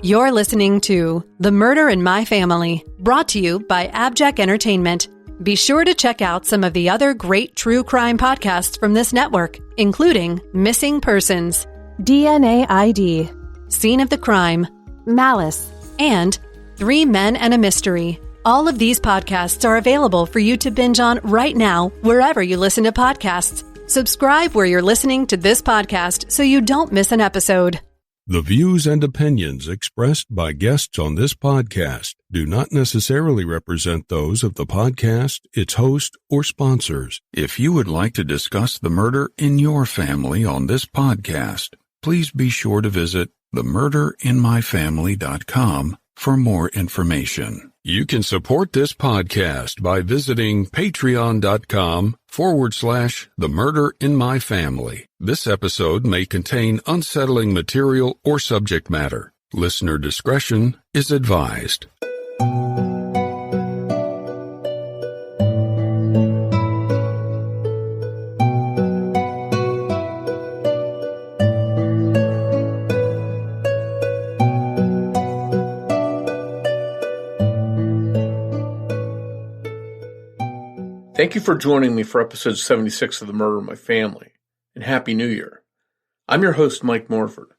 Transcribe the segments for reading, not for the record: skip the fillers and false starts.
You're listening to The Murder in My Family, brought to you by AbJack Entertainment. Be sure to check out some of the other great true crime podcasts from this network, including Missing Persons, DNA ID, Scene of the Crime, Malice, and 3 Men and a Mystery. All of these podcasts are available for you to binge on right now, wherever you listen to podcasts. Subscribe where you're listening to this podcast so you don't miss an episode. The views and opinions expressed by guests on this podcast do not necessarily represent those of the podcast, its host, or sponsors. If you would like to discuss the murder in your family on this podcast, please be sure to visit themurderinmyfamily.com for more information. You can support this podcast by visiting patreon.com/themurderinmyfamily. This episode may contain unsettling material or subject matter. Listener discretion is advised. Thank you for joining me for episode 76 of The Murder in My Family, and Happy New Year. I'm your host, Mike Morford.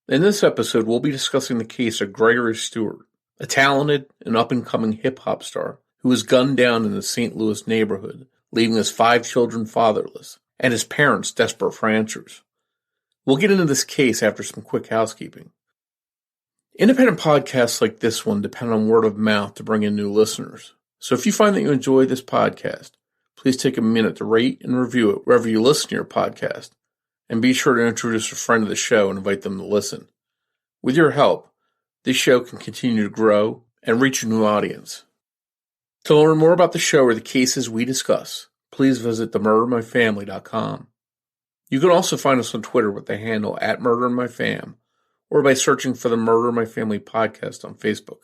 In this episode, we'll be discussing the case of Gregory Stewart, a talented and up-and-coming hip-hop star who was gunned down in the St. Louis neighborhood, leaving his 5 children fatherless and his parents desperate for answers. We'll get into this case after some quick housekeeping. Independent podcasts like this one depend on word of mouth to bring in new listeners. So if you find that you enjoy this podcast, please take a minute to rate and review it wherever you listen to your podcast, and be sure to introduce a friend of the show and invite them to listen. With your help, this show can continue to grow and reach a new audience. To learn more about the show or the cases we discuss, please visit themurderinmyfamily.com. You can also find us on Twitter with the handle @MurderInMyFam, or by searching for the Murder in My Family podcast on Facebook.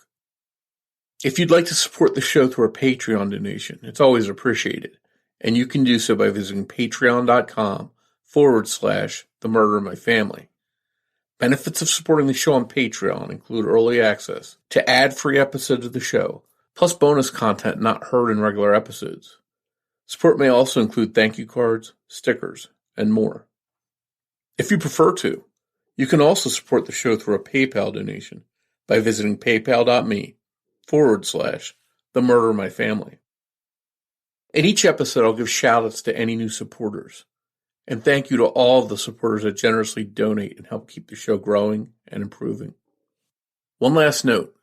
If you'd like to support the show through a Patreon donation, it's always appreciated, and you can do so by visiting patreon.com/themurderinmyfamily. Benefits of supporting the show on Patreon include early access to ad-free episodes of the show, plus bonus content not heard in regular episodes. Support may also include thank you cards, stickers, and more. If you prefer to, you can also support the show through a PayPal donation by visiting paypal.me/themurderinmyfamily. In each episode, I'll give shout-outs to any new supporters. And thank you to all of the supporters that generously donate and help keep the show growing and improving. One last note.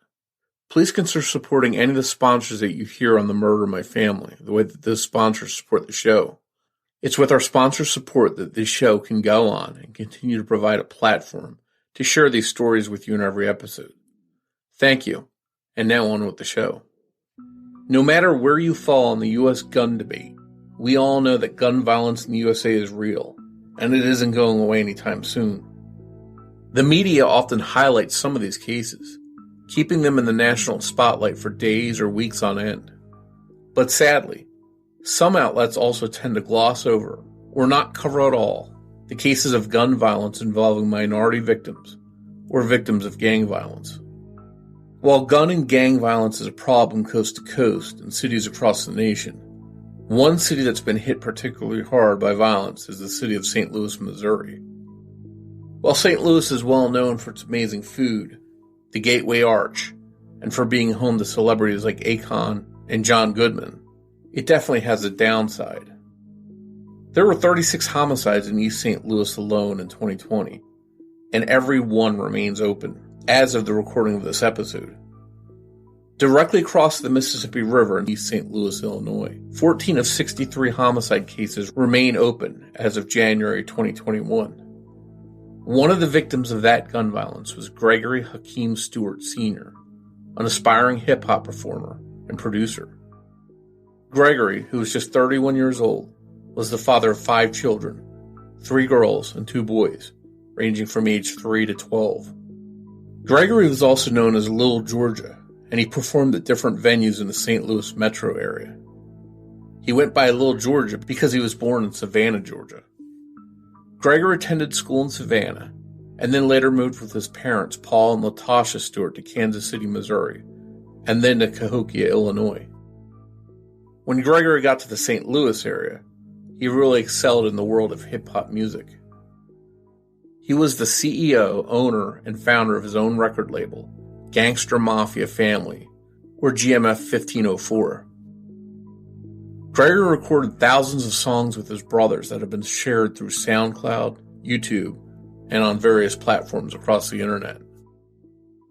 Please consider supporting any of the sponsors that you hear on The Murder in My Family, the way that those sponsors support the show. It's with our sponsor support that this show can go on and continue to provide a platform to share these stories with you in every episode. Thank you. And now on with the show. No matter where you fall on the U.S. gun debate, we all know that gun violence in the USA is real, and it isn't going away anytime soon. The media often highlights some of these cases, keeping them in the national spotlight for days or weeks on end. But sadly, some outlets also tend to gloss over, or not cover at all, the cases of gun violence involving minority victims, or victims of gang violence. While gun and gang violence is a problem coast to coast in cities across the nation, one city that's been hit particularly hard by violence is the city of St. Louis, Missouri. While St. Louis is well known for its amazing food, the Gateway Arch, and for being home to celebrities like Akon and John Goodman, it definitely has a downside. There were 36 homicides in East St. Louis alone in 2020, and every one remains open as of the recording of this episode. Directly across the Mississippi River in East St. Louis, Illinois, 14 of 63 homicide cases remain open as of January 2021. One of the victims of that gun violence was Gregory Hakeem Stewart Sr., an aspiring hip-hop performer and producer. Gregory, who was just 31 years old, was the father of 5 children, 3 girls and 2 boys, ranging from age 3 to 12. Gregory was also known as Little Georgia, and he performed at different venues in the St. Louis metro area. He went by Little Georgia because he was born in Savannah, Georgia. Gregory attended school in Savannah and then later moved with his parents, Paul and Latasha Stewart, to Kansas City, Missouri, and then to Cahokia, Illinois. When Gregory got to the St. Louis area, he really excelled in the world of hip-hop music. He was the CEO, owner, and founder of his own record label, Gangster Mafia Family, or GMF 1504. Gregory recorded thousands of songs with his brothers that have been shared through SoundCloud, YouTube, and on various platforms across the internet.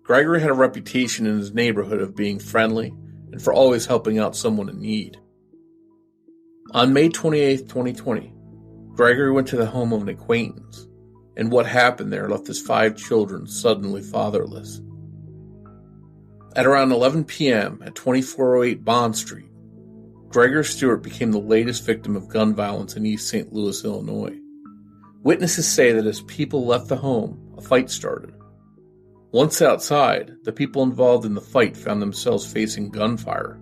Gregory had a reputation in his neighborhood of being friendly and for always helping out someone in need. On May 28, 2020, Gregory went to the home of an acquaintance, and what happened there left his 5 children suddenly fatherless. At around 11 p.m. at 2408 Bond Street, Gregory Stewart became the latest victim of gun violence in East St. Louis, Illinois. Witnesses say that as people left the home, a fight started. Once outside, the people involved in the fight found themselves facing gunfire.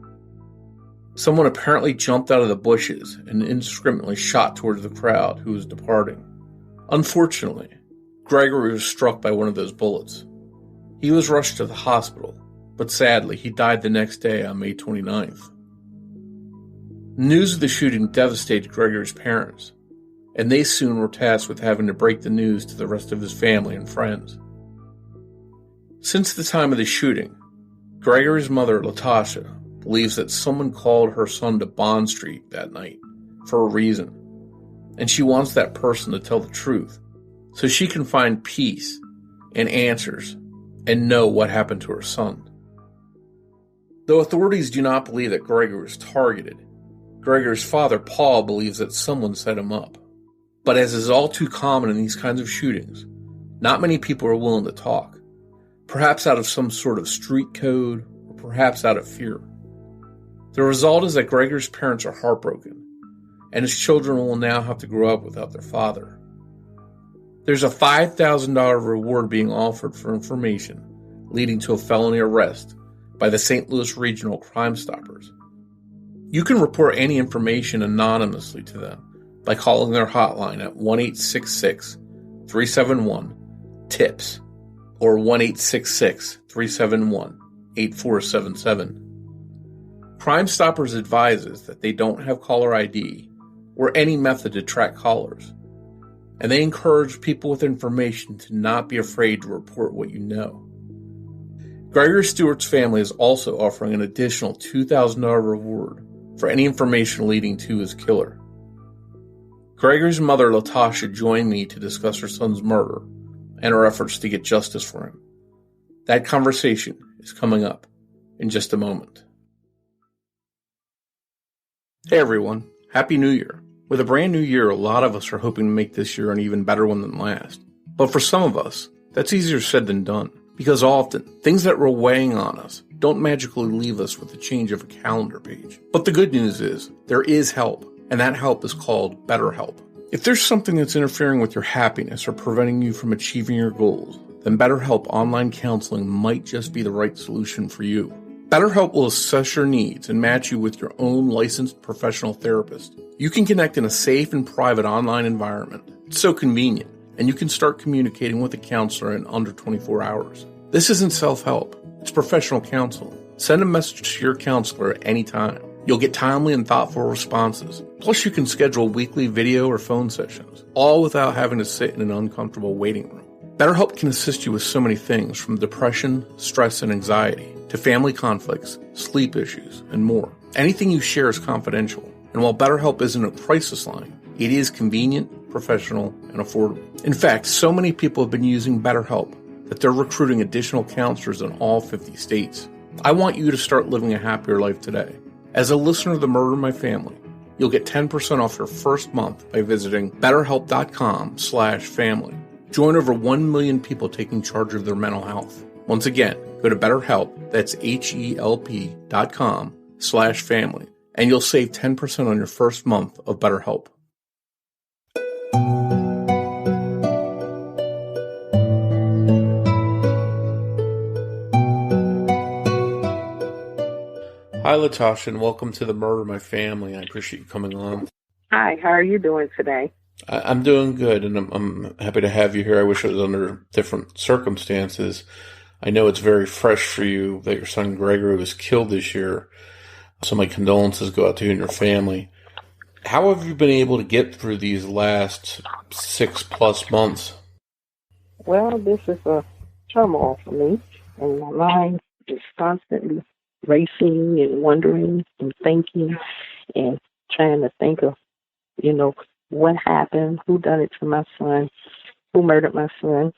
Someone apparently jumped out of the bushes and indiscriminately shot towards the crowd who was departing. Unfortunately, Gregory was struck by one of those bullets. He was rushed to the hospital, but sadly, he died the next day on May 29th. News of the shooting devastated Gregory's parents, and they soon were tasked with having to break the news to the rest of his family and friends. Since the time of the shooting, Gregory's mother, Latasha, believes that someone called her son to Bond Street that night for a reason, and she wants that person to tell the truth so she can find peace and answers and know what happened to her son. Though authorities do not believe that Gregory was targeted, Gregory's father, Paul, believes that someone set him up. But as is all too common in these kinds of shootings, not many people are willing to talk, perhaps out of some sort of street code, or perhaps out of fear. The result is that Gregory's parents are heartbroken, and his children will now have to grow up without their father. There's a $5,000 reward being offered for information leading to a felony arrest by the St. Louis Regional Crime Stoppers. You can report any information anonymously to them by calling their hotline at 1-866-371-TIPS or 1-866-371-8477. Crime Stoppers advises that they don't have caller ID or any method to track callers, and they encourage people with information to not be afraid to report what you know. Gregory Stewart's family is also offering an additional $2,000 reward for any information leading to his killer. Gregory's mother, Latasha, joined me to discuss her son's murder and her efforts to get justice for him. That conversation is coming up in just a moment. Hey everyone, Happy New Year. With a brand new year, a lot of us are hoping to make this year an even better one than last. But for some of us, that's easier said than done, because often, things that were weighing on us don't magically leave us with the change of a calendar page. But the good news is, there is help, and that help is called BetterHelp. If there's something that's interfering with your happiness or preventing you from achieving your goals, then BetterHelp Online Counseling might just be the right solution for you. BetterHelp will assess your needs and match you with your own licensed professional therapist. You can connect in a safe and private online environment. It's so convenient, and you can start communicating with a counselor in under 24 hours. This isn't self-help. It's professional counseling. Send a message to your counselor at any time. You'll get timely and thoughtful responses. Plus, you can schedule weekly video or phone sessions, all without having to sit in an uncomfortable waiting room. BetterHelp can assist you with so many things, from depression, stress, and anxiety, to family conflicts, sleep issues, and more. Anything you share is confidential. And while BetterHelp isn't a crisis line, it is convenient, professional, and affordable. In fact, so many people have been using BetterHelp that they're recruiting additional counselors in all 50 states. I want you to start living a happier life today. As a listener of the Murder in My Family, you'll get 10% off your first month by visiting BetterHelp.com/family. Join over 1 million people taking charge of their mental health. Once again, go to BetterHelp, that's HELP.com/family, and you'll save 10% on your first month of BetterHelp. Hi, Latasha, and welcome to the Murder in My Family. I appreciate you coming on. Hi, how are you doing today? I'm doing good, and I'm happy to have you here. I wish it was under different circumstances. I know it's very fresh for you that your son Gregory was killed this year. So my condolences go out to you and your family. How have you been able to get through these last 6+ months? Well, this is a turmoil for me, and my mind is constantly racing and wondering and thinking and trying to think of, you know, what happened, who done it to my son, who murdered my son.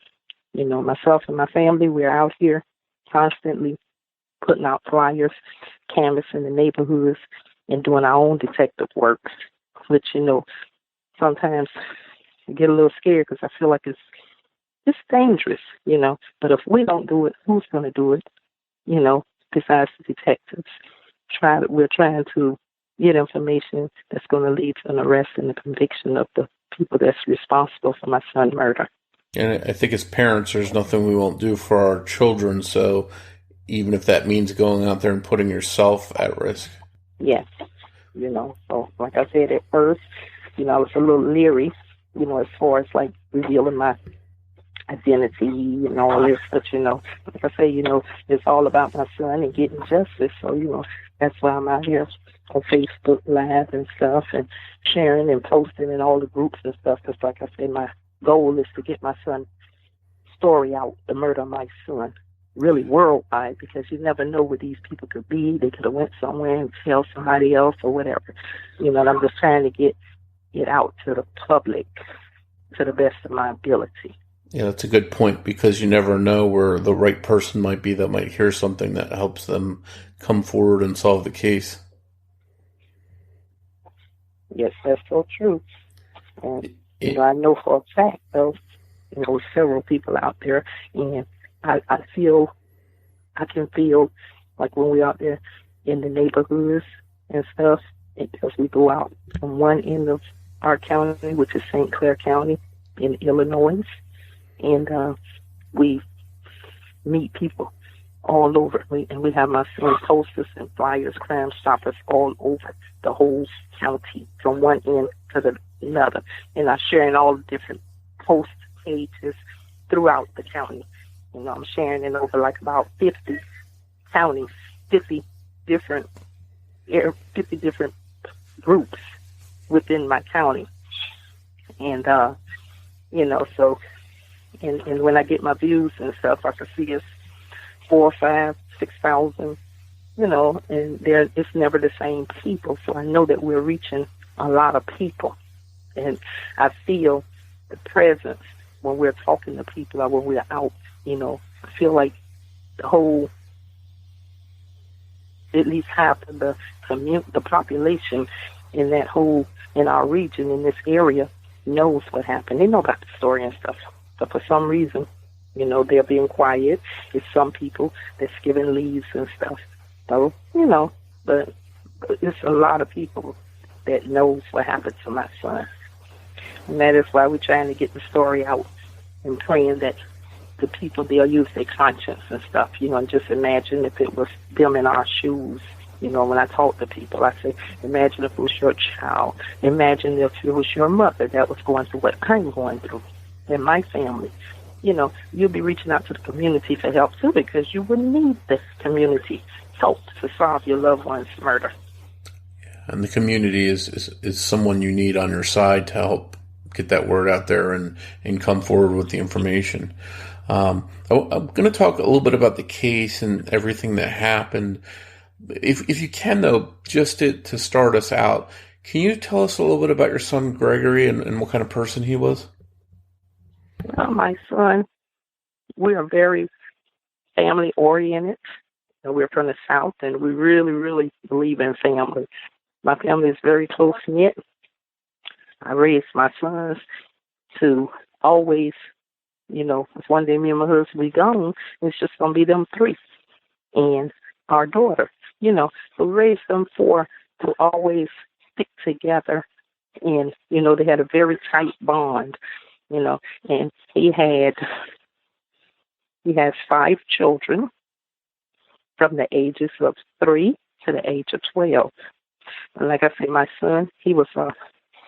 You know, myself and my family, we're out here constantly putting out flyers, canvassing the neighborhoods, and doing our own detective work, which, sometimes I get a little scared because I feel like it's dangerous, But if we don't do it, who's going to do it, besides the detectives? We're trying to get information that's going to lead to an arrest and the conviction of the people that's responsible for my son's murder. And I think as parents, there's nothing we won't do for our children. So even if that means going out there and putting yourself at risk. Yes. So like I said at first, I was a little leery, as far as like revealing my identity and all this, but like I say, it's all about my son and getting justice. So, that's why I'm out here on Facebook Live and stuff and sharing and posting in all the groups and stuff. Because like I say, my goal is to get my son's story out, the murder of my son, really worldwide, because you never know where these people could be. They could have went somewhere and tell somebody else or whatever. And I'm just trying to get it out to the public to the best of my ability. Yeah, that's a good point, because you never know where the right person might be that might hear something that helps them come forward and solve the case. Yes, that's so true. And, I know for a fact, though, several people out there, and I can feel like when we're out there in the neighborhoods and stuff, because we go out from one end of our county, which is St. Clair County in Illinois, and we meet people all over. And we have my son posters and flyers, Crime Stoppers all over the whole county, from one end to the another. And I'm sharing all the different post pages throughout the county. I'm sharing it over like about 50 counties, 50 different groups within my county. And, so, and when I get my views and stuff, I can see it's 4, 5, 6,000, and it's never the same people. So I know that we're reaching a lot of people. And I feel the presence when we're talking to people or when we're out, I feel like the whole, at least half of the population in our region, in this area, knows what happened. They know about the story and stuff. But for some reason, they're being quiet. It's some people that's giving leaves and stuff. So, but it's a lot of people that knows what happened to my son. And that is why we're trying to get the story out and praying that the people, they'll use their conscience and stuff, and just imagine if it was them in our shoes. When I talk to people, I say, imagine if it was your child. Imagine if it was your mother that was going through what I'm going through in my family. You'll be reaching out to the community for help too, because you would need the community help to solve your loved one's murder. And the community is someone you need on your side to help get that word out there and come forward with the information. I'm going to talk a little bit about the case and everything that happened. If you can, though, just to start us out, can you tell us a little bit about your son Gregory and what kind of person he was? Well, my son, we are very family-oriented. We're from the South, and we really, really believe in family. My family is very close-knit. I raised my sons to always, if one day me and my husband be gone, it's just going to be them three and our daughter, So we raised them to always stick together. And, they had a very tight bond, and he has 5 children from the ages of 3 to the age of 12. And like I say, my son, he was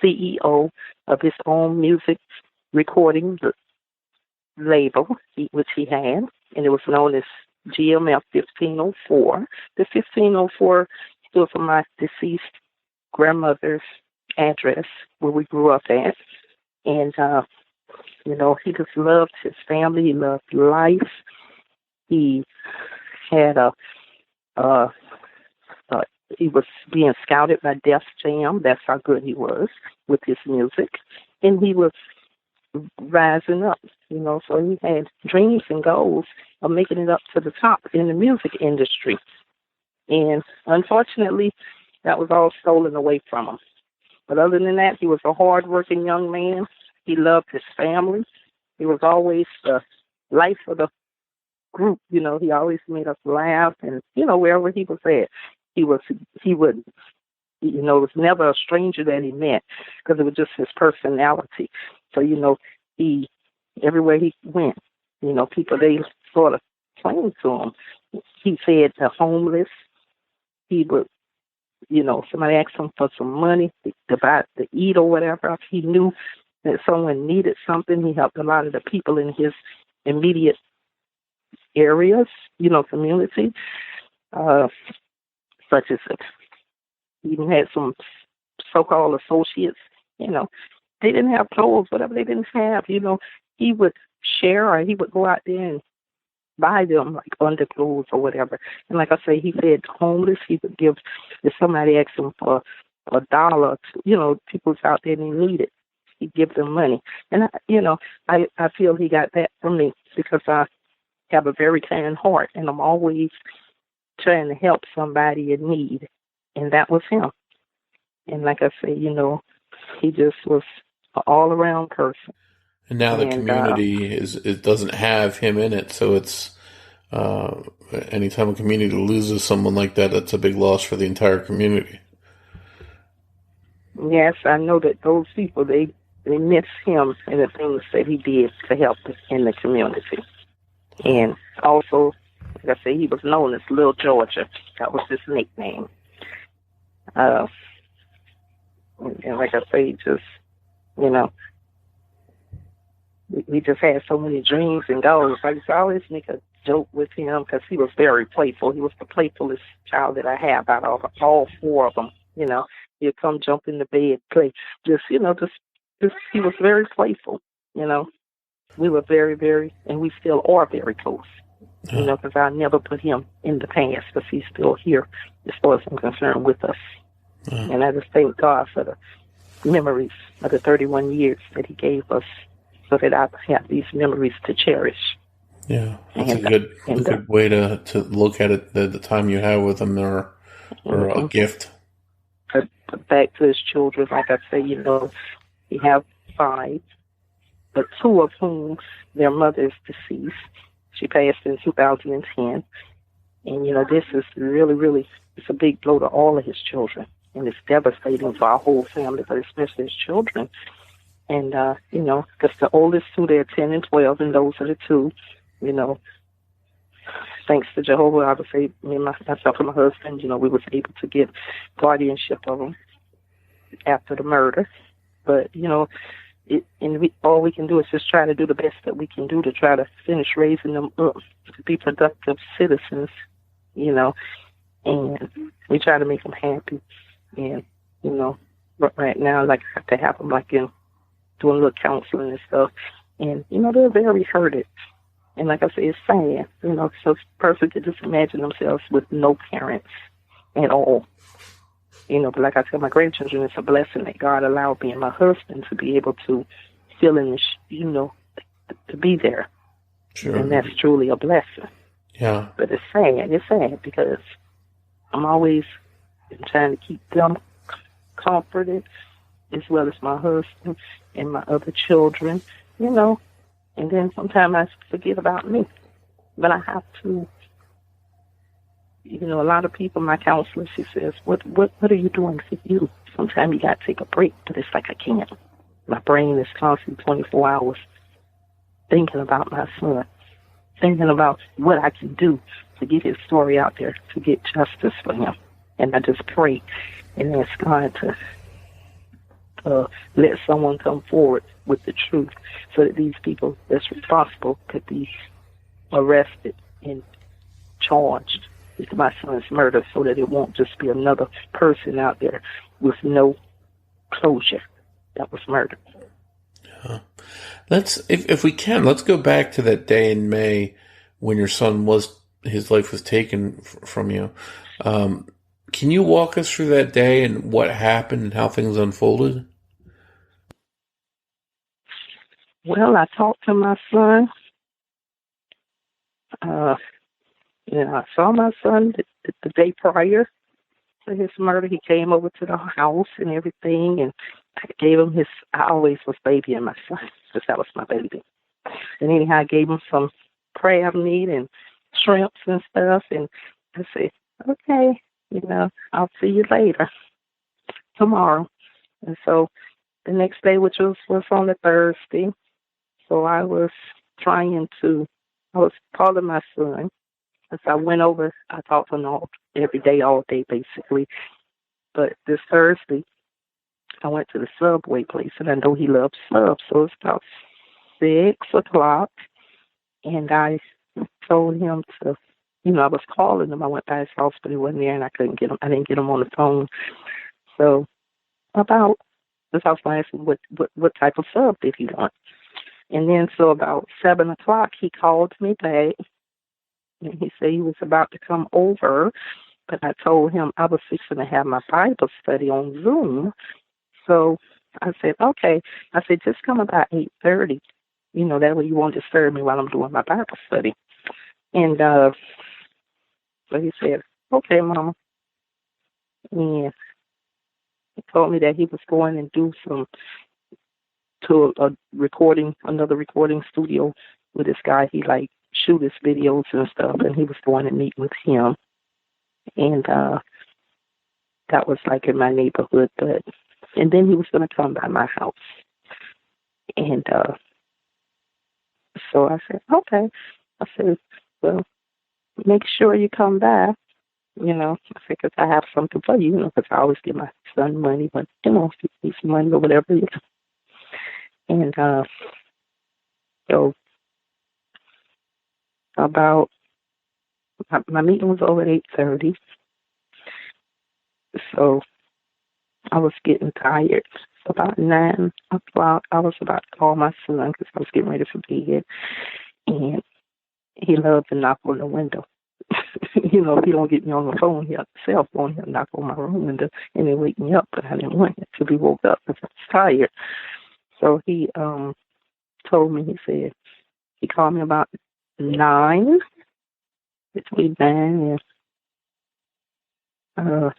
CEO of his own music recording label, which he had, and it was known as GMF 1504. The 1504 stood for my deceased grandmother's address where we grew up at. And, he just loved his family. He loved life. He had he was being scouted by Def Jam. That's how good he was with his music. And he was rising up, so he had dreams and goals of making it up to the top in the music industry. And unfortunately, that was all stolen away from him. But other than that, he was a hard-working young man. He loved his family. He was always the life of the group. He always made us laugh. And, wherever he was at, he would, it was never a stranger that he met because it was just his personality. So, he, everywhere he went, people, they sort of clung to him. He fed the homeless. He would, somebody asked him for some money to eat or whatever. He knew that someone needed something. He helped a lot of the people in his immediate areas, community, such as he even had some so-called associates, they didn't have clothes, whatever they didn't have, he would share, or he would go out there and buy them like underclothes or whatever. And like I say, he fed homeless. He would give, if somebody asked him for $1, people's out there and they need it, he'd give them money. And I feel he got that from me because I have a very kind heart and I'm always trying to help somebody in need. And that was him. And like I say, he just was an all-around person. And now the community it doesn't have him in it, so it's anytime a community loses someone like that, that's a big loss for the entire community. Yes, I know that those people, they miss him and the things that he did to help in the community. And also, like I say, he was known as Little Georgia. That was his nickname. And like I say, just, we just had so many dreams and goals. I used to always make a joke with him because he was very playful. He was the playfulest child that I have out of all four of them. He'd come jump in the bed, play. Just he was very playful. We were very, very, and we still are very close. Because I never put him in the past because he's still here as far as I'm concerned with us. And I just thank God for the memories of the 31 years that he gave us so that I have these memories to cherish. Yeah, that's a good way to look at it, the time you have with him, or a gift. Back to his children, like I say, he have 5, but 2 of whom their mother is deceased. She passed in 2010. And, this is really, really, it's a big blow to all of his children. And it's devastating for our whole family, but especially his children. And, because the oldest 2, they're 10 and 12, and those are the 2, thanks to Jehovah, I would say, me and myself and my husband, we was able to get guardianship of them after the murder. But, all we can do is just try to do the best that we can do to try to finish raising them up to be productive citizens, and we try to make them happy. And, but right now, like, I have to have them, like, doing a little counseling and stuff. And, they're very hurted. And like I say, it's sad, so a person could just imagine themselves with no parents at all. But like I tell my grandchildren, it's a blessing that God allowed me and my husband to be able to fill in to be there. Sure. And that's truly a blessing. Yeah. But it's sad because I'm always trying to keep them comforted as well as my husband and my other children, and then sometimes I forget about me. But I have to, a lot of people, my counselor, she says, what are you doing for you? Sometimes you got to take a break, but it's like I can't. My brain is constantly 24 hours thinking about my son, thinking about what I can do to get his story out there, to get justice for him. And I just pray and ask God to let someone come forward with the truth so that these people that's responsible could be arrested and charged with my son's murder, so that it won't just be another person out there with no closure that was murdered. If we can, let's go back to that day in May when your son his life was taken from you. Can you walk us through that day and what happened and how things unfolded? Well, I talked to my son. I saw my son the day prior to his murder. He came over to the house and everything, and I gave him I always was babying my son, because that was my baby. And anyhow, I gave him some crab meat and shrimps and stuff, and I said, okay, I'll see you later, tomorrow. And so the next day, which was on a Thursday, so I was calling my son. As I went over, I talked to him every day, all day, basically. But this Thursday, I went to the Subway place, and I know he loves subs, so it's about 6 o'clock, and I told him to, I was calling him. I went by his house, but he wasn't there, and I couldn't get him. I didn't get him on the phone. So I was asking what type of sub did he want. And then so about 7 o'clock, he called me back, and he said he was about to come over, but I told him I was fixing to have my Bible study on Zoom. So I said, okay. I said, just come about 8:30. That way you won't disturb me while I'm doing my Bible study. And so he said, okay, Mama. And he told me that he was going and do another recording studio with this guy. He shoot his videos and stuff, and he was going to meet with him. And that was in my neighborhood, and then he was going to come by my house. And so I said, okay. I said, well, make sure you come by, I said, because I have something for you, because I always give my son money, but, if he needs money or whatever, And so about, my meeting was over at 8:30, so I was getting tired. About 9 o'clock, I was about to call my son because I was getting ready for bed, and he loved to knock on the window. If he don't get me on the phone, cell phone, he'll knock on my room window and then wake me up, but I didn't want him to be woke up because I was tired. So he told me, he said, he called me about 9, between 9 and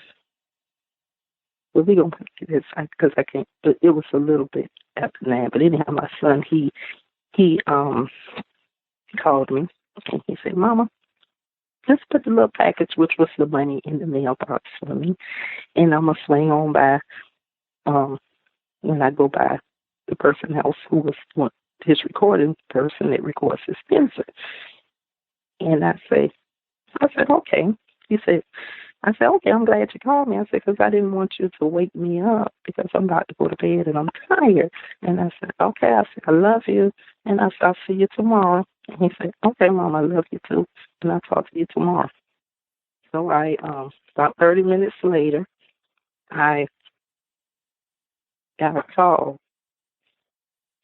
well, we're going to put this, because I can't, but it was a little bit after 9. But anyhow, my son, he called me, and he said, Mama, just put the little package, which was the money, in the mailbox for me, and I'm going to swing on by, when I go by the person's house who was his recording person that records his music. And I said, okay. He said, okay, I'm glad you called me. I said, because I didn't want you to wake me up because I'm about to go to bed and I'm tired. And I said, okay. I said, I love you. And I said, I'll see you tomorrow. And he said, okay, Mom, I love you too. And I'll talk to you tomorrow. So about 30 minutes later, I got a call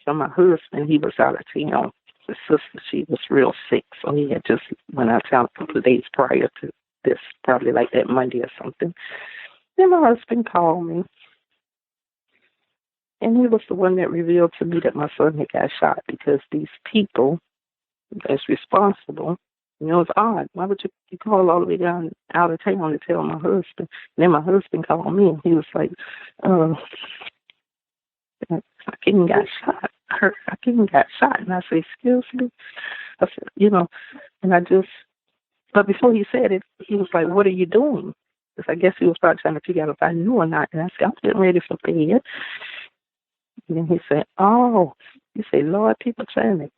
from my husband. He was out of town. His sister, she was real sick. So he had just went out of town a couple of days prior to this, probably that Monday or something. Then my husband called me, and he was the one that revealed to me that my son had got shot, because these people that's responsible, it's odd. Why would you call all the way down out of town to tell my husband? And then my husband called me, and he was like, Hakeem got shot. Hakeem got shot. And I said, excuse me? I said, and I just, but before he said it, he was like, what are you doing? Because I guess he was probably trying to figure out if I knew or not. And I said, I'm getting ready for bed. And then he said, Lord, people trying to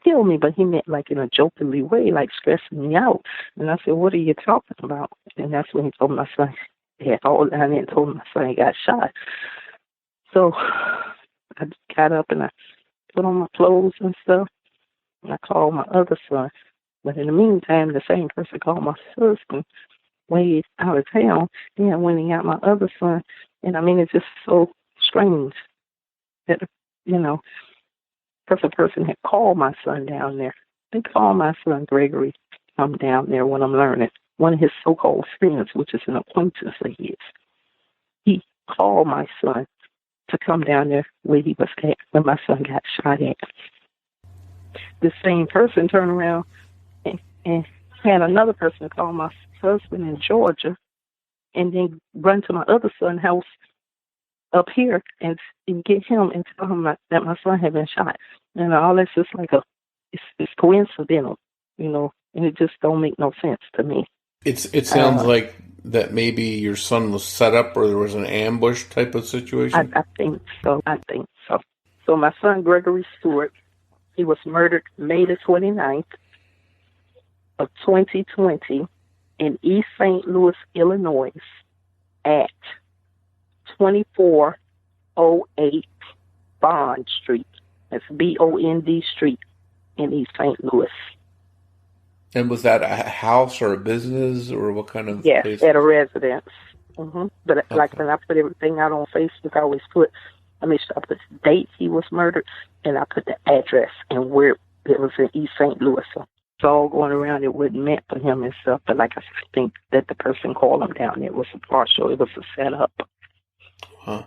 kill me. But he meant in a jokingly way, stressing me out. And I said, what are you talking about? And that's when he told my son, he had called down there and told my son he got shot. So I got up and I put on my clothes and stuff, and I called my other son. But in the meantime, the same person called my husband way out of town. Then I went and got my other son. And I mean, it's just so strange that, if a person had called my son down there. They called my son Gregory come down there when I'm learning. One of his so-called friends, which is an acquaintance of his, he called my son to come down there where he was at when my son got shot at. The same person turned around and had another person call my husband in Georgia and then run to my other son's house up here and get him and tell him that my son had been shot. And all that's just like it's coincidental, and it just don't make no sense to me. It sounds like that maybe your son was set up or there was an ambush type of situation? I think so. So my son, Gregory Stewart, he was murdered May the 29th of 2020 in East St. Louis, Illinois at 2408 Bond Street. That's Bond Street in East St. Louis. And was that a house or a business or what kind of place? Yes, at a residence. Mm-hmm. But okay. Like when I put everything out on Facebook, I always put the date he was murdered, and I put the address and where it was in East St. Louis. So it's all going around. It wasn't meant for him and stuff. But like I think that the person called him down there. It was a partial. It was a setup. Huh.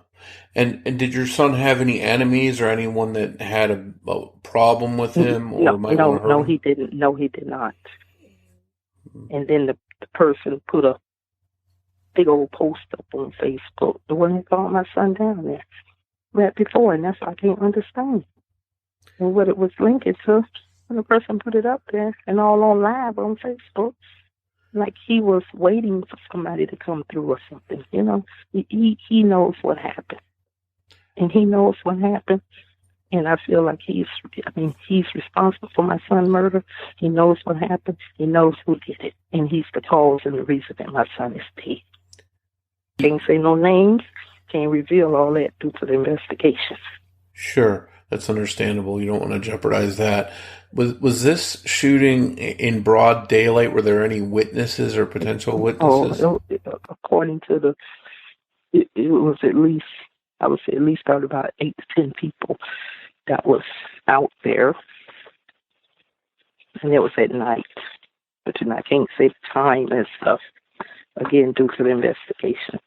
And did your son have any enemies or anyone that had a problem with him? No, he didn't. No, he did not. And then the person put a big old post up on Facebook, the one that called my son down there right before, and that's why I can't understand. And what it was linking to, when the person put it up there and all on live on Facebook, like he was waiting for somebody to come through or something, He knows what happened. And he knows what happened. And I feel like he's responsible for my son's murder. He knows what happened. He knows who did it. And he's the cause and the reason that my son is dead. Can't say no names. Can't reveal all that due to the investigation. Sure. That's understandable. You don't want to jeopardize that. Was this shooting in broad daylight? Were there any witnesses or potential witnesses? According to it was at least, I would say at least about 8 to 10 people that was out there. And it was at night. But I can't say the time and stuff, again, due to the investigation.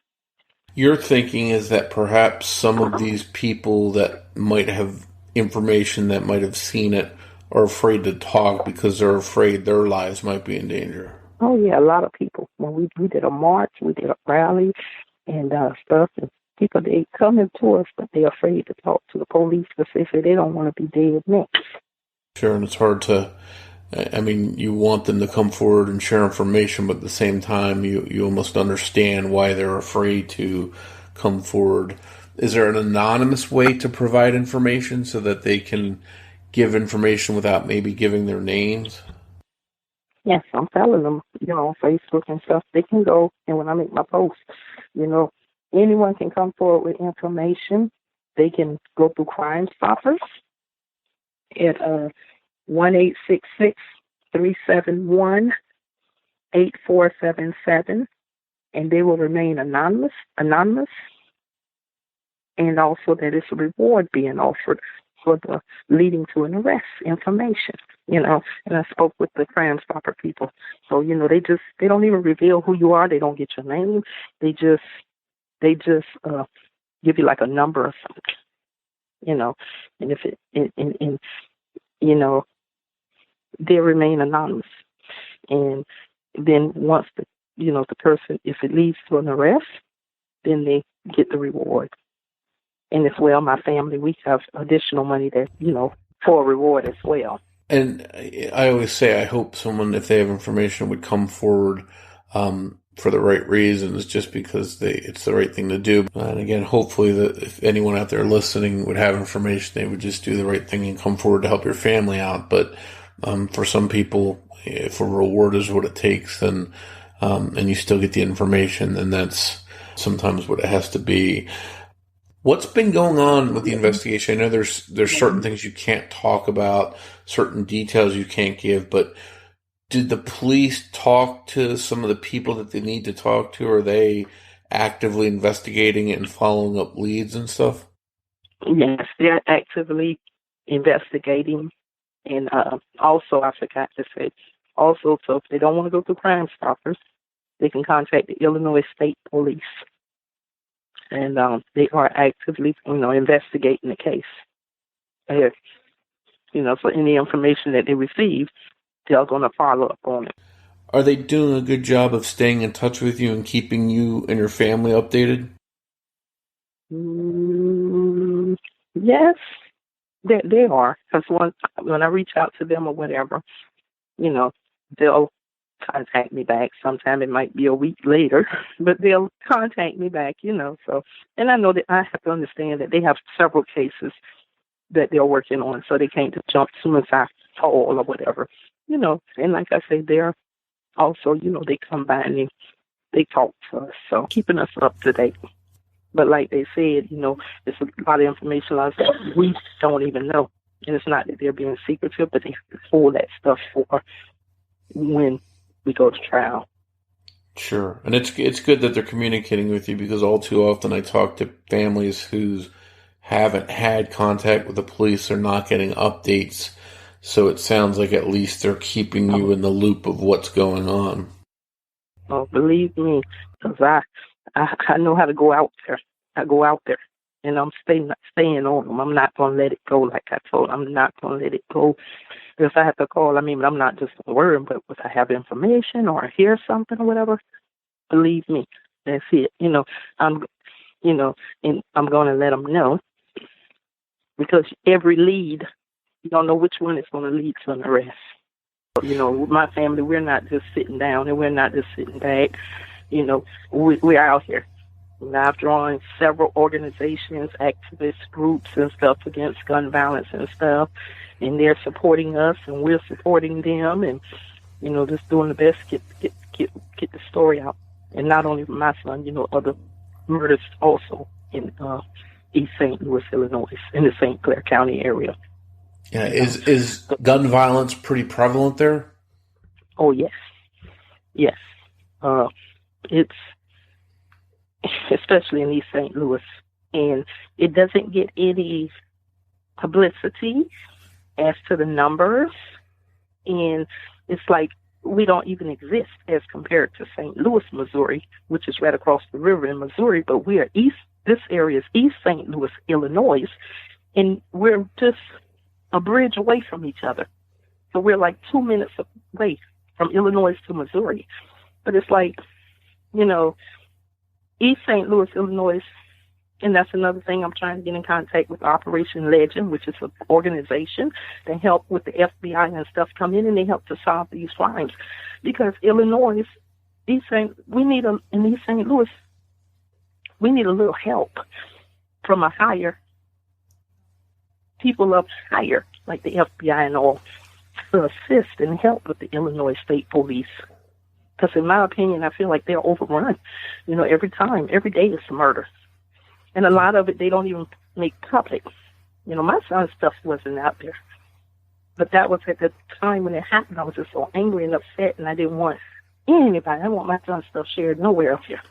Your thinking is that perhaps some of these people that might have information that might have seen it are afraid to talk because they're afraid their lives might be in danger. Oh, yeah, a lot of people. When we did a march, we did a rally and stuff, and people, they coming to us, but they're afraid to talk to the police because they say they don't want to be dead next. Sure, and it's hard to, you want them to come forward and share information, but at the same time, you almost understand why they're afraid to come forward. Is there an anonymous way to provide information so that they can give information without maybe giving their names? Yes, I'm telling them, on Facebook and stuff, they can go, and when I make my posts, anyone can come forward with information. They can go through Crime Stoppers at 1-866-371-8477, and they will remain anonymous, and also that it's a reward being offered for the leading to an arrest information, and I spoke with the Crime Stopper people. So, they don't even reveal who you are. They don't get your name. They just give you like a number or something, and if they remain anonymous. And then once the person, if it leads to an arrest, then they get the reward. And as well, my family, we have additional money that, for a reward as well. And I always say, I hope someone, if they have information, would come forward for the right reasons, just because it's the right thing to do. And again, hopefully that if anyone out there listening would have information, they would just do the right thing and come forward to help your family out. But for some people, if a reward is what it takes, then and you still get the information, then that's sometimes what it has to be. What's been going on with the investigation? I know there's certain things you can't talk about, certain details you can't give, but did the police talk to some of the people that they need to talk to? Are they actively investigating it and following up leads and stuff? Yes, they're actively investigating. And also, I forgot to say, also, so if they don't want to go through Crime Stoppers, they can contact the Illinois State Police. And they are actively, investigating the case. So any information that they receive, they're going to follow up on it. Are they doing a good job of staying in touch with you and keeping you and your family updated? Yes, they are. Because when I reach out to them or whatever, they'll contact me back. Sometime it might be a week later, but they'll contact me back, So, and I know that I have to understand that they have several cases that they're working on, so they can't just jump as soon as I call or whatever, And like I say, they're also, they come by and they talk to us, so keeping us up to date. But like they said, it's a lot of information, a lot of stuff we don't even know. And it's not that they're being secretive, but they hold that stuff for when we go to trial. Sure. And it's good that they're communicating with you, because all too often I talk to families who haven't had contact with the police or not getting updates. So it sounds like at least they're keeping you in the loop of what's going on. Oh, believe me, because I know how to go out there. I go out there, and I'm staying on them. I'm not going to let it go, like I told them. I'm not going to let it go. If I have to call, I'm not just worried, but if I have information or I hear something or whatever, believe me, that's it. And I'm going to let them know, because every lead, you don't know which one is going to lead to an arrest. With my family, we're not just sitting down and we're not just sitting back. We're out here. And I've drawn several organizations, activist groups and stuff against gun violence and stuff, and they're supporting us and we're supporting them, and just doing the best to get the story out. And not only my son, other murders also in East St. Louis, Illinois, in the St. Clair County area. Yeah, is gun violence pretty prevalent there? Oh yes. It's especially in East St. Louis, and it doesn't get any publicity as to the numbers, and it's like we don't even exist as compared to St. Louis, Missouri, which is right across the river in Missouri, but we are this area is East St. Louis, Illinois, and we're just a bridge away from each other. So we're like 2 minutes away from Illinois to Missouri. But it's like, East St. Louis, Illinois, and that's another thing. I'm trying to get in contact with Operation Legend, which is an organization that help with the FBI and stuff come in, and they help to solve these crimes. Because Illinois, in East St. Louis, we need a little help from people up higher, like the FBI and all, to assist and help with the Illinois State Police. Because in my opinion, I feel like they're overrun. Every day is a murder. And a lot of it, they don't even make public. My son's stuff wasn't out there. But that was at the time when it happened. I was just so angry and upset, and I didn't want anybody. I didn't want my son's stuff shared nowhere up here.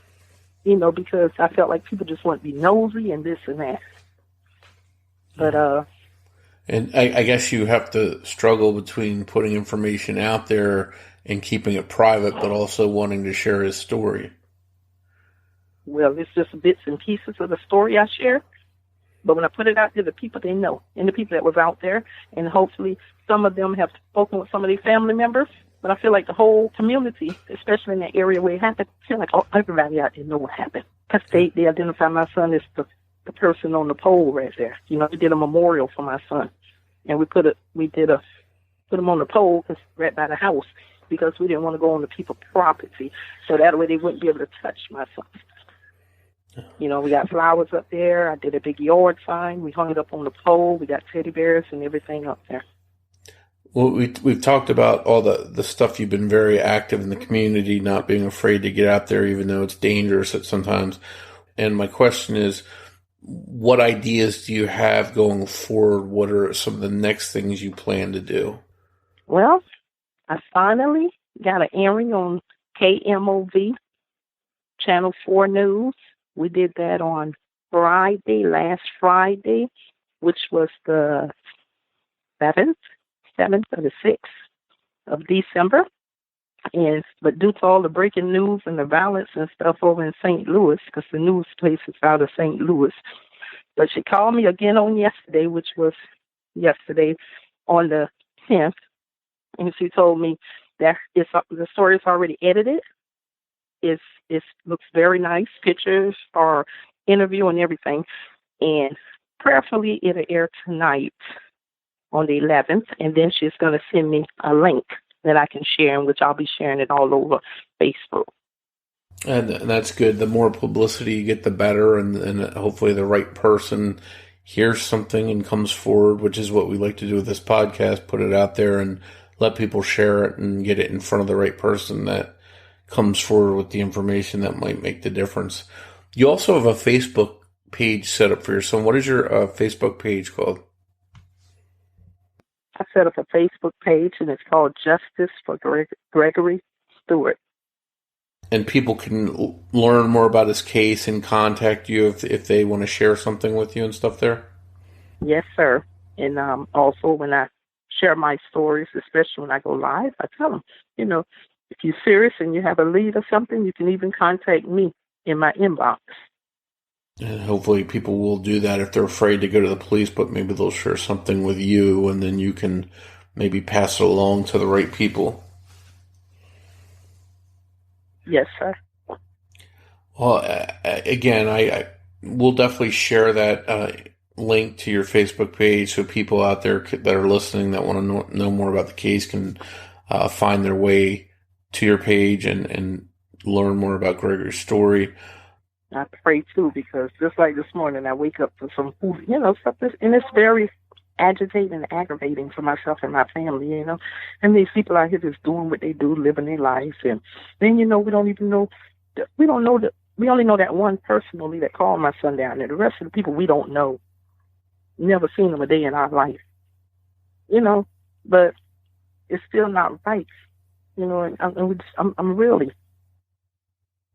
Because I felt like people just want to be nosy and this and that. But, and I guess you have to struggle between putting information out there and keeping it private, but also wanting to share his story. Well, it's just bits and pieces of the story I share. But when I put it out there, the people they know, and the people that was out there, and hopefully some of them have spoken with some of their family members. But I feel like the whole community, especially in that area where it happened, I feel like everybody out there know what happened. Because they identify my son as the person on the pole right there. We did a memorial for my son. And we put him on the pole right by the house, because we didn't want to go on the people's property. So that way they wouldn't be able to touch my son. We got flowers up there. I did a big yard sign. We hung it up on the pole. We got teddy bears and everything up there. Well, we've talked about all the stuff. You've been very active in the community, not being afraid to get out there, even though it's dangerous at sometimes. And my question is, what ideas do you have going forward? What are some of the next things you plan to do? Well, I finally got an airing on KMOV, Channel 4 News. We did that on last Friday, which was the 7th or the 6th of December. But due to all the breaking news and the violence and stuff over in St. Louis, because the news place is out of St. Louis, but she called me again on yesterday, which was yesterday on the 10th, and she told me that the story is already edited. It looks very nice, pictures or interview and everything, and prayerfully it'll air tonight on the 11th, and then she's going to send me a link that I can share, in which I'll be sharing it all over Facebook. And that's good. The more publicity you get, the better, and hopefully the right person hears something and comes forward, which is what we like to do with this podcast, put it out there and let people share it and get it in front of the right person that comes forward with the information that might make the difference. You also have a Facebook page set up for your son. What is your Facebook page called? I set up a Facebook page, and it's called Justice for Gregory Stewart. And people can learn more about his case and contact you if they want to share something with you and stuff there? Yes, sir. And also when I share my stories, especially when I go live, I tell them, if you're serious and you have a lead or something, you can even contact me in my inbox. And hopefully people will do that if they're afraid to go to the police, but maybe they'll share something with you, and then you can maybe pass it along to the right people. Yes, sir. Well, again, I will definitely share that link to your Facebook page so people out there that are listening that want to know more about the case can find their way to your page and learn more about Gregory's story. I pray too, because just like this morning, I wake up to some food, stuff, and it's very agitating and aggravating for myself and my family, And these people out here just doing what they do, living their lives, and then we don't even know, we only know that one personally that called my son down there. The rest of the people we don't know, never seen them a day in our life, But it's still not right, And I'm really.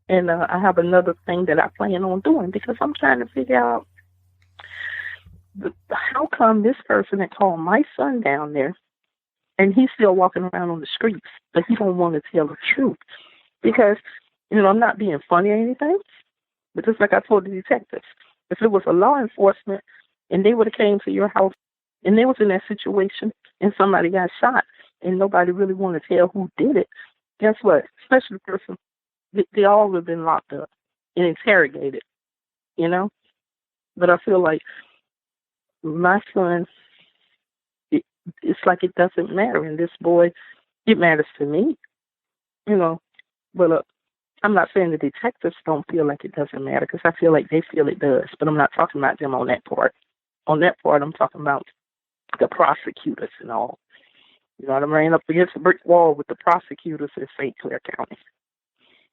And I have another thing that I plan on doing, because I'm trying to figure out how come this person that called my son down there, and he's still walking around on the streets, but he don't want to tell the truth. Because, I'm not being funny or anything, but just like I told the detectives, if it was a law enforcement and they would have came to your house and they was in that situation and somebody got shot and nobody really wanted to tell who did it, guess what? Especially the person, they all would have been locked up and interrogated, But I feel like my son, it's like it doesn't matter. And this boy, it matters to me, But I'm not saying the detectives don't feel like it doesn't matter, because I feel like they feel it does. But I'm not talking about them on that part. On that part, I'm talking about the prosecutors and all. I ran up against a brick wall with the prosecutors in St. Clair County,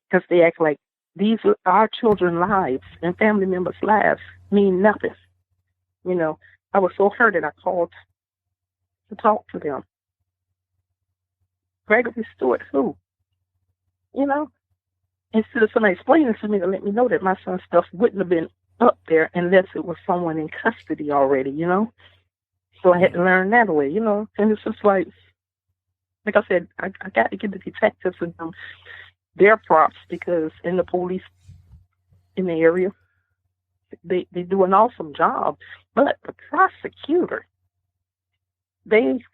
because they act like these are our children's lives and family members' lives mean nothing. I was so hurt that I called to talk to them. Gregory Stewart, who? Instead of somebody explaining to me to let me know that my son's stuff wouldn't have been up there unless it was someone in custody already, So I had to learn that way, And it's just like I said, I got to give the detectives and them their props, because in the police in the area, they do an awesome job. But the prosecutor, they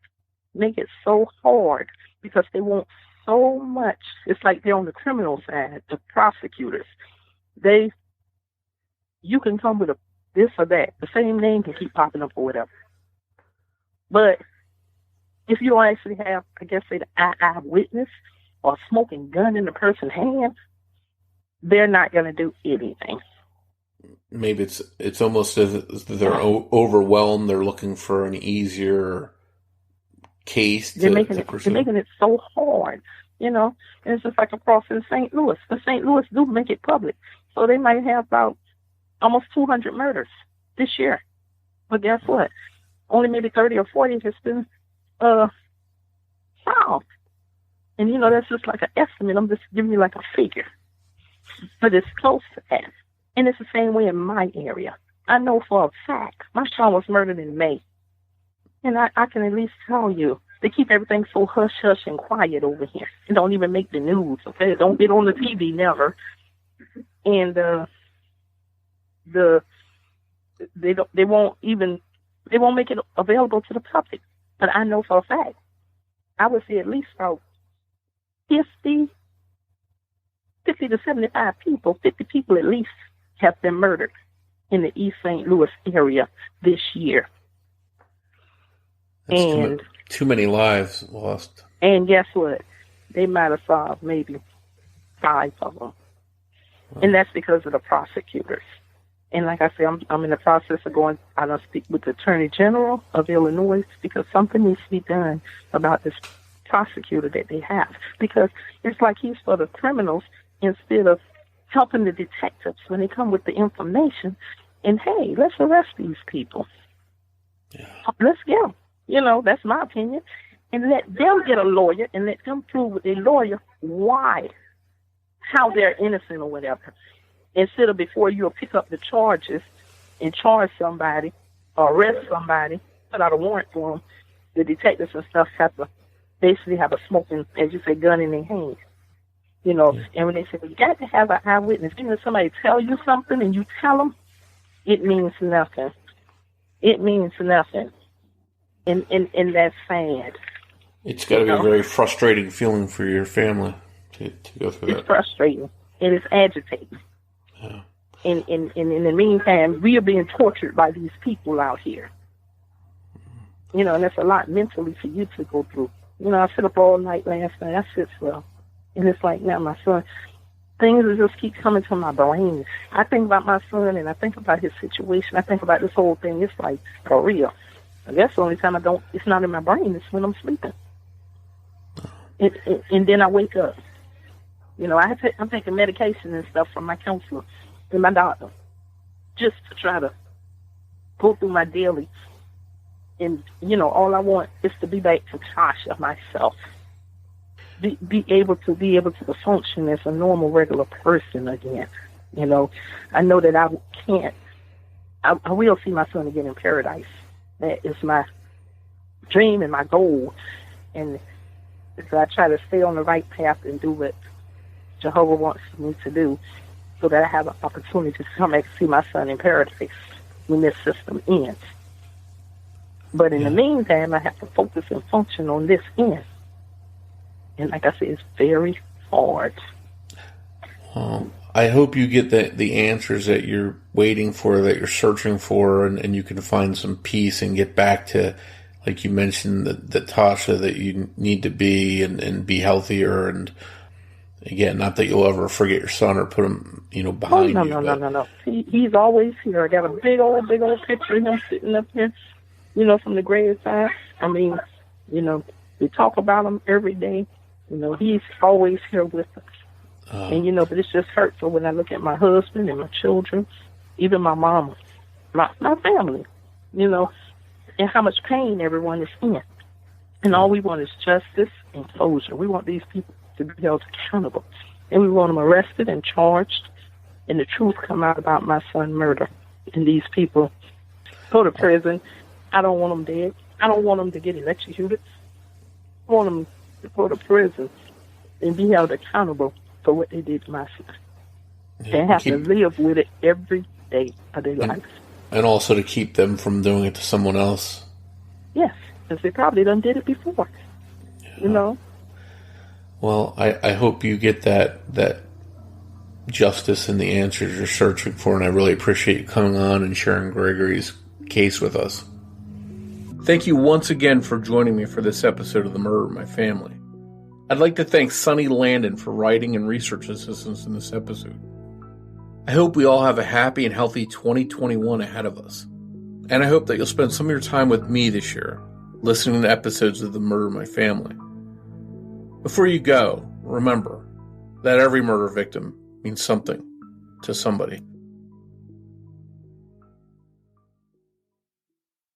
make it so hard because they want so much. It's like they're on the criminal side, the prosecutors. You can come with this or that. The same name can keep popping up or whatever. But if you don't actually have, I guess, say the eyewitness or a smoking gun in the person's hand, they're not going to do anything. Maybe it's almost as if they're overwhelmed. They're looking for an easier case. They're making it so hard, And it's just like across in St. Louis. The St. Louis do make it public, so they might have about almost 200 murders this year. But guess what? Only maybe 30 or 40 has been solved. And, that's just like an estimate. I'm just giving you like a figure. But it's close to that. And it's the same way in my area. I know for a fact my son was murdered in May. And I can at least tell you, they keep everything so hush-hush and quiet over here. It don't even make the news, okay? It don't get on the TV, never. And they won't make it available to the public. But I know for a fact, I would say at least about 50 to 75 people, 50 people at least, have been murdered in the East St. Louis area this year. That's and too many lives lost. And guess what? They might have solved maybe 5 of them. Wow. And that's because of the prosecutors. And like I say, I'm in the process of going, I don't speak with the Attorney General of Illinois because something needs to be done about this prosecutor that they have. Because it's like he's for the criminals instead of helping the detectives when they come with the information. And hey, let's arrest these people. Yeah. Let's get them. That's my opinion. And let them get a lawyer and let them prove with a lawyer how they're innocent or whatever. Instead of before you pick up the charges and charge somebody or arrest somebody, put out a warrant for them, the detectives and stuff have to basically have a smoking, as you say, gun in their hand. And when they say, well, you got to have an eyewitness, even if somebody tell you something and you tell them, it means nothing. It means nothing. And that's sad. It's got to be a very frustrating feeling for your family to go through that. It's frustrating. And it's agitating. Yeah. And in the meantime, we are being tortured by these people out here. And that's a lot mentally for you to go through. I sit up all night last night. I sit slow. And it's like now my son, things just keep coming to my brain. I think about my son and I think about his situation. I think about this whole thing. It's like for real. And that's the only time it's not in my brain. It's when I'm sleeping. And then I wake up. I'm taking medication and stuff from my counselor and my doctor just to try to go through my daily. And, all I want is to be back to Tasha, myself. Be able to function as a normal, regular person again. I know that I can't. I will see my son again in paradise. That is my dream and my goal. And so I try to stay on the right path and do what Jehovah wants me to do so that I have an opportunity to come back and see my son in paradise when this system ends. But in the meantime, I have to focus and function on this end. And like I said, it's very hard. I hope you get the answers that you're waiting for, that you're searching for, and you can find some peace and get back to, like you mentioned, the Tasha that you need to be and be healthier. And again, not that you'll ever forget your son or put him, behind you. No. He's always here. I got a big old picture of him sitting up here, from the graveside. I mean, we talk about him every day. He's always here with us. And, but it's just hurtful when I look at my husband and my children, even my mama, my family, and how much pain everyone is in. And all we want is justice and closure. We want these people to be held accountable. And we want them arrested and charged, and the truth come out about my son's murder. And these people go to prison. I don't want them dead. I don't want them to get electrocuted. I want them to go to prison and be held accountable for what they did to my son. They have to live with it every day of their life. And also to keep them from doing it to someone else. Yes, because they probably done did it before. Well, I hope you get that justice and the answers you're searching for, and I really appreciate you coming on and sharing Gregory's case with us. Thank you once again for joining me for this episode of The Murder of My Family. I'd like to thank Sonny Landon for writing and research assistance in this episode. I hope we all have a happy and healthy 2021 ahead of us. And I hope that you'll spend some of your time with me this year, listening to episodes of The Murder of My Family. Before you go, remember that every murder victim means something to somebody.